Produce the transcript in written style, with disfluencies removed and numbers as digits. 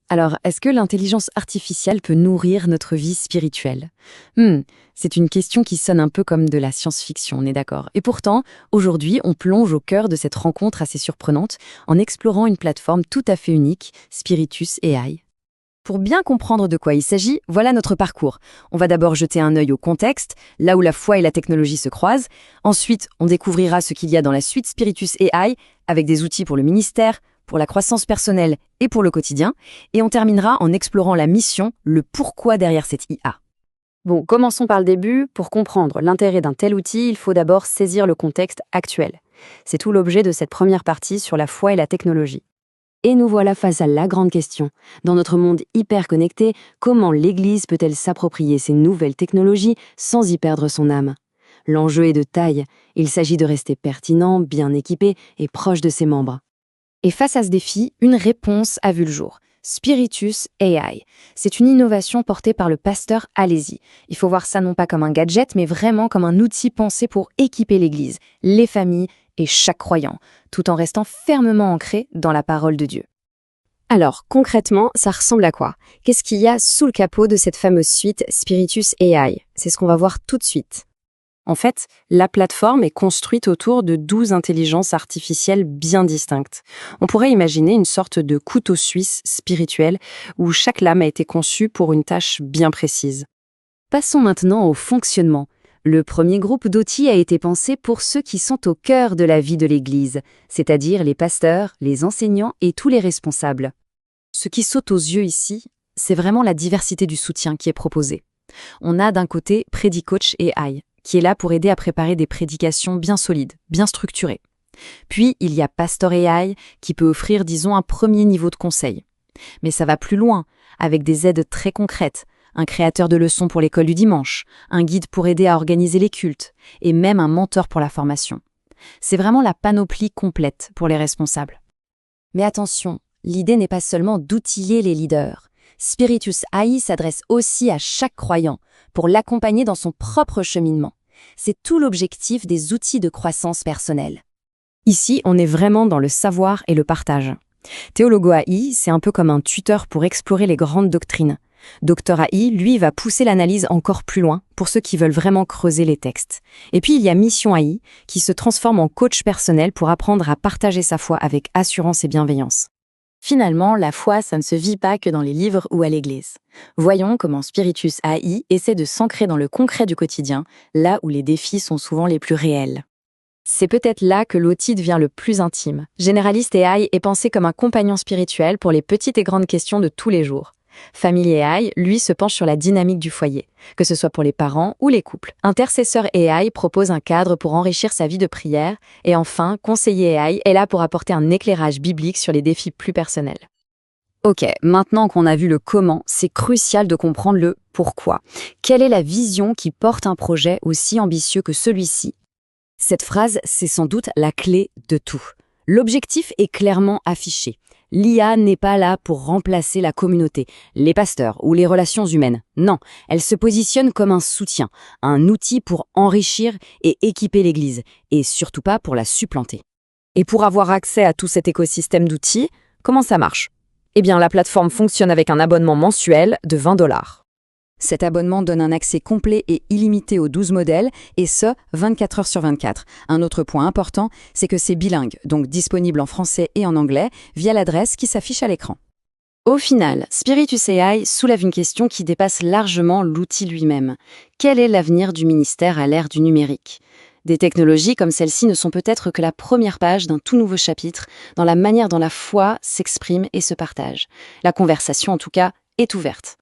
Alors, est-ce que l'intelligence artificielle peut nourrir notre vie spirituelle? C'est une question qui sonne un peu comme de la science-fiction, on est d'accord. Et pourtant, aujourd'hui, on plonge au cœur de cette rencontre assez surprenante en explorant une plateforme tout à fait unique, Spiritus AI. Pour bien comprendre de quoi il s'agit, voilà notre parcours. On va d'abord jeter un œil au contexte, là où la foi et la technologie se croisent. Ensuite, on découvrira ce qu'il y a dans la suite Spiritus AI, avec des outils pour le ministère, pour la croissance personnelle et pour le quotidien. Et on terminera en explorant la mission, le pourquoi derrière cette IA. Bon, commençons par le début. Pour comprendre l'intérêt d'un tel outil, il faut d'abord saisir le contexte actuel. C'est tout l'objet de cette première partie sur la foi et la technologie. Et nous voilà face à la grande question. Dans notre monde hyper connecté, comment l'Église peut-elle s'approprier ces nouvelles technologies sans y perdre son âme? L'enjeu est de taille. Il s'agit de rester pertinent, bien équipé et proche de ses membres. Et face à ce défi, une réponse a vu le jour. Spiritus AI. C'est une innovation portée par le pasteur Alesi. Il faut voir ça non pas comme un gadget, mais vraiment comme un outil pensé pour équiper l'Église, les familles et chaque croyant, tout en restant fermement ancré dans la parole de Dieu. Alors, concrètement, ça ressemble à quoi? Qu'est-ce qu'il y a sous le capot de cette fameuse suite Spiritus AI? C'est ce qu'on va voir tout de suite. En fait, la plateforme est construite autour de 12 intelligences artificielles bien distinctes. On pourrait imaginer une sorte de couteau suisse spirituel où chaque lame a été conçue pour une tâche bien précise. Passons maintenant au fonctionnement. Le premier groupe d'outils a été pensé pour ceux qui sont au cœur de la vie de l'Église, c'est-à-dire les pasteurs, les enseignants et tous les responsables. Ce qui saute aux yeux ici, c'est vraiment la diversité du soutien qui est proposé. On a d'un côté Predicoach AI, qui est là pour aider à préparer des prédications bien solides, bien structurées. Puis, il y a Pastor AI, qui peut offrir, disons, un premier niveau de conseil. Mais ça va plus loin, avec des aides très concrètes, un créateur de leçons pour l'école du dimanche, un guide pour aider à organiser les cultes, et même un mentor pour la formation. C'est vraiment la panoplie complète pour les responsables. Mais attention, l'idée n'est pas seulement d'outiller les leaders. Spiritus AI s'adresse aussi à chaque croyant, pour l'accompagner dans son propre cheminement. C'est tout l'objectif des outils de croissance personnelle. Ici, on est vraiment dans le savoir et le partage. Théologo AI, c'est un peu comme un tuteur pour explorer les grandes doctrines. Docteur AI, lui, va pousser l'analyse encore plus loin pour ceux qui veulent vraiment creuser les textes. Et puis, il y a Mission AI, qui se transforme en coach personnel pour apprendre à partager sa foi avec assurance et bienveillance. Finalement, la foi, ça ne se vit pas que dans les livres ou à l'église. Voyons comment Spiritus AI essaie de s'ancrer dans le concret du quotidien, là où les défis sont souvent les plus réels. C'est peut-être là que l'outil devient le plus intime. Généraliste AI est pensé comme un compagnon spirituel pour les petites et grandes questions de tous les jours. Family AI, lui, se penche sur la dynamique du foyer, que ce soit pour les parents ou les couples. Intercesseur AI propose un cadre pour enrichir sa vie de prière. Et enfin, Conseiller AI est là pour apporter un éclairage biblique sur les défis plus personnels. Ok, maintenant qu'on a vu le comment, c'est crucial de comprendre le pourquoi. Quelle est la vision qui porte un projet aussi ambitieux que celui-ci? Cette phrase, c'est sans doute la clé de tout. L'objectif est clairement affiché. L'IA n'est pas là pour remplacer la communauté, les pasteurs ou les relations humaines. Non, elle se positionne comme un soutien, un outil pour enrichir et équiper l'Église, et surtout pas pour la supplanter. Et pour avoir accès à tout cet écosystème d'outils, comment ça marche? Eh bien, la plateforme fonctionne avec un abonnement mensuel de 20 $. Cet abonnement donne un accès complet et illimité aux 12 modèles, et ce, 24 heures sur 24. Un autre point important, c'est que c'est bilingue, donc disponible en français et en anglais, via l'adresse qui s'affiche à l'écran. Au final, Spiritus AI soulève une question qui dépasse largement l'outil lui-même. Quel est l'avenir du ministère à l'ère du numérique? Des technologies comme celle-ci ne sont peut-être que la première page d'un tout nouveau chapitre dans la manière dont la foi s'exprime et se partage. La conversation, en tout cas, est ouverte.